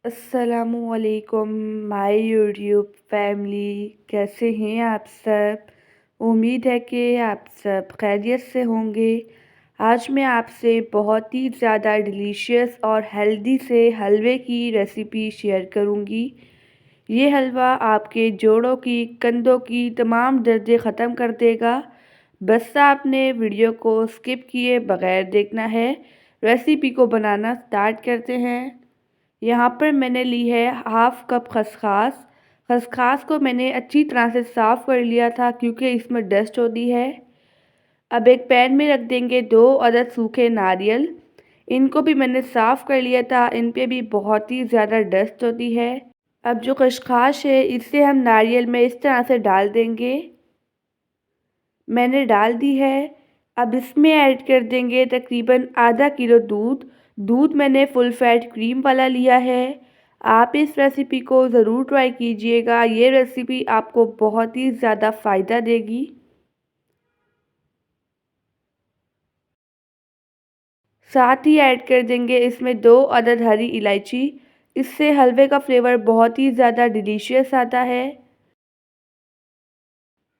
अस्सलामुअलैकुम my YouTube family. कैसे हैं आप सब? उम्मीद है कि आप सब खैरियत से होंगे। आज मैं आपसे बहुत ही ज़्यादा डिलीशियस और हेल्दी से हलवे की रेसिपी शेयर करूंगी। ये हलवा आपके जोड़ों की, कंधों की तमाम दर्दें ख़त्म कर देगा। बस आपने वीडियो को स्किप किए बगैर देखना है। रेसिपी को बनाना स्टार्ट करते हैं। यहाँ पर मैंने ली है हाफ़ कप खसखस। खसखस को मैंने अच्छी तरह से साफ़ कर लिया था क्योंकि इसमें डस्ट होती है। अब एक पैन में रख देंगे 2 अदद सूखे नारियल। इनको भी मैंने साफ़ कर लिया था, इन पे भी बहुत ही ज़्यादा डस्ट होती है। अब जो खसखस है इसे हम नारियल में इस तरह से डाल देंगे। मैंने डाल दी है। अब इसमें ऐड कर देंगे तकरीबन आधा किलो दूध। दूध मैंने फुल फैट क्रीम वाला लिया है। आप इस रेसिपी को ज़रूर ट्राई कीजिएगा। ये रेसिपी आपको बहुत ही ज़्यादा फ़ायदा देगी। साथ ही ऐड कर देंगे इसमें 2 अदद हरी इलायची। इससे हलवे का फ्लेवर बहुत ही ज़्यादा डिलीशियस आता है।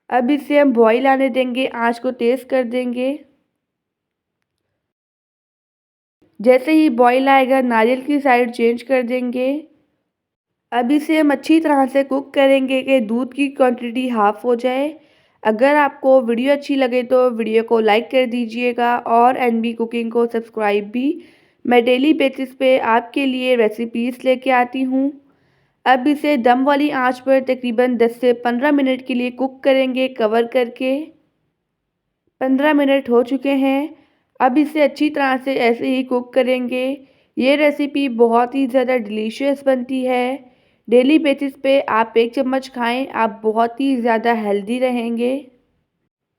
अब इसे हम बॉईल आने देंगे, आंच को तेज़ कर देंगे। जैसे ही बॉईल आएगा नारियल की साइड चेंज कर देंगे। अब इसे हम अच्छी तरह से कुक करेंगे कि दूध की क्वांटिटी हाफ़ हो जाए। अगर आपको वीडियो अच्छी लगे तो वीडियो को लाइक कर दीजिएगा और एनबी कुकिंग को सब्सक्राइब भी। मैं डेली बेसिस पे आपके लिए रेसिपीज़ लेके आती हूँ। अब इसे दम वाली आंच पर तकरीबन 10 से 15 मिनट के लिए कुक करेंगे कवर करके। 15 मिनट हो चुके हैं। अब इसे अच्छी तरह से ऐसे ही कुक करेंगे। ये रेसिपी बहुत ही ज़्यादा डिलीशियस बनती है। डेली बेसिस पे आप 1 चम्मच खाएं, आप बहुत ही ज़्यादा हेल्दी रहेंगे।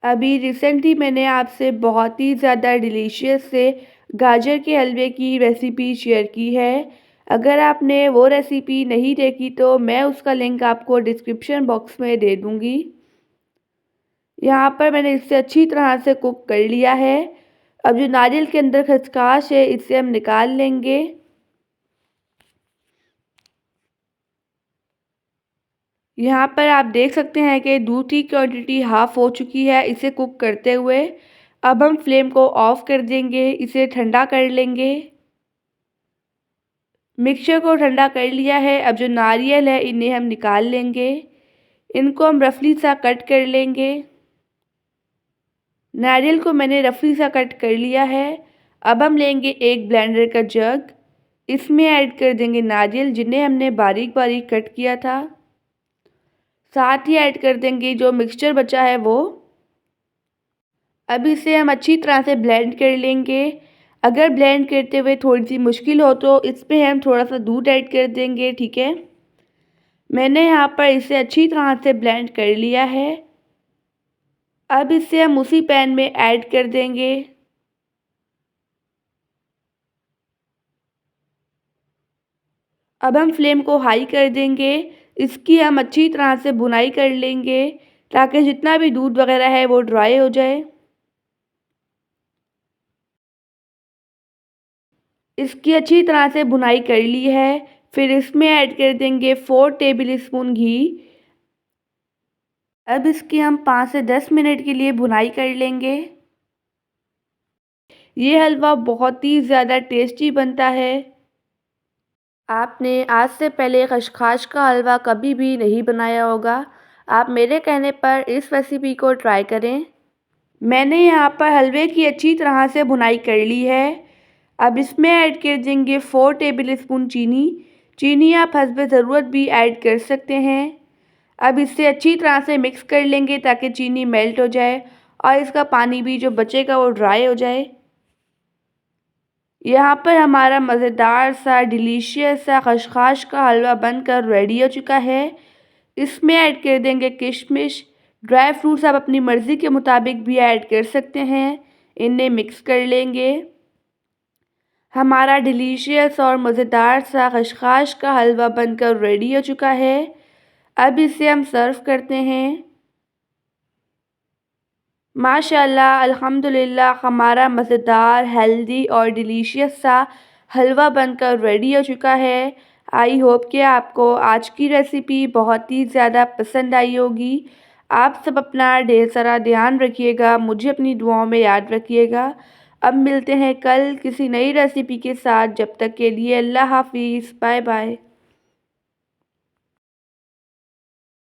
अभी रिसेंटली मैंने आपसे बहुत ही ज़्यादा डिलीशियस से गाजर के हलवे की रेसिपी शेयर की है। अगर आपने वो रेसिपी नहीं देखी तो मैं उसका लिंक आपको डिस्क्रिप्शन बॉक्स में दे दूँगी। यहाँ पर मैंने इसे अच्छी तरह से कुक कर लिया है। अब जो नारियल के अंदर खसखस है इसे हम निकाल लेंगे। यहाँ पर आप देख सकते हैं कि दूध की क्वांटिटी हाफ़ हो चुकी है इसे कुक करते हुए। अब हम फ्लेम को ऑफ़ कर देंगे, इसे ठंडा कर लेंगे। मिक्सचर को ठंडा कर लिया है। अब जो नारियल है इन्हें हम निकाल लेंगे। इनको हम रफली सा कट कर लेंगे। नारियल को मैंने रफली सा कट कर लिया है। अब हम लेंगे एक ब्लेंडर का जग। इसमें ऐड कर देंगे नारियल जिन्हें हमने बारीक बारीक कट किया था। साथ ही ऐड कर देंगे जो मिक्सचर बचा है वो। अब इसे हम अच्छी तरह से ब्लेंड कर लेंगे। अगर ब्लेंड करते हुए थोड़ी सी मुश्किल हो तो इस पे हम थोड़ा सा दूध ऐड कर देंगे, ठीक है। मैंने यहाँ पर इसे अच्छी तरह से ब्लेंड कर लिया है। अब इसे हम उसी पैन में ऐड कर देंगे। अब हम फ्लेम को हाई कर देंगे। इसकी हम अच्छी तरह से भुनाई कर लेंगे ताकि जितना भी दूध वगैरह है वो ड्राई हो जाए। इसकी अच्छी तरह से भुनाई कर ली है। फिर इसमें ऐड कर देंगे 4 टेबल स्पून घी। अब इसकी हम 5 से 10 मिनट के लिए भुनाई कर लेंगे। ये हलवा बहुत ही ज़्यादा टेस्टी बनता है। आपने आज से पहले खशखाश का हलवा कभी भी नहीं बनाया होगा। आप मेरे कहने पर इस रेसिपी को ट्राई करें। मैंने यहाँ पर हलवे की अच्छी तरह से भुनाई कर ली है। अब इसमें ऐड कर देंगे 4 टेबल स्पून चीनी। चीनी आप हस्बे ज़रूरत भी ऐड कर सकते हैं। अब इसे अच्छी तरह से मिक्स कर लेंगे ताकि चीनी मेल्ट हो जाए और इसका पानी भी जो बचेगा वो ड्राई हो जाए। यहाँ पर हमारा मज़ेदार सा डिलीशियस सा खशखाश का हलवा बनकर रेडी हो चुका है। इसमें ऐड कर देंगे किशमिश। ड्राई फ्रूट्स आप अपनी मर्ज़ी के मुताबिक भी ऐड कर सकते हैं। इन्हें मिक्स कर लेंगे। हमारा डिलीशियस और मज़ेदार सा खशखाश का हलवा बनकर रेडी हो चुका है। अब इसे हम सर्व करते हैं। माशाल्लाह अल्हम्दुलिल्लाह हमारा मज़ेदार, हेल्दी और डिलीशियस सा हलवा बनकर रेडी हो चुका है। आई होप कि आपको आज की रेसिपी बहुत ही ज़्यादा पसंद आई होगी। आप सब अपना ढेर सारा ध्यान रखिएगा, मुझे अपनी दुआओं में याद रखिएगा। अब मिलते हैं कल किसी नई रेसिपी के साथ, जब तक के लिए अल्लाह हाफ़िज़, बाय बाय।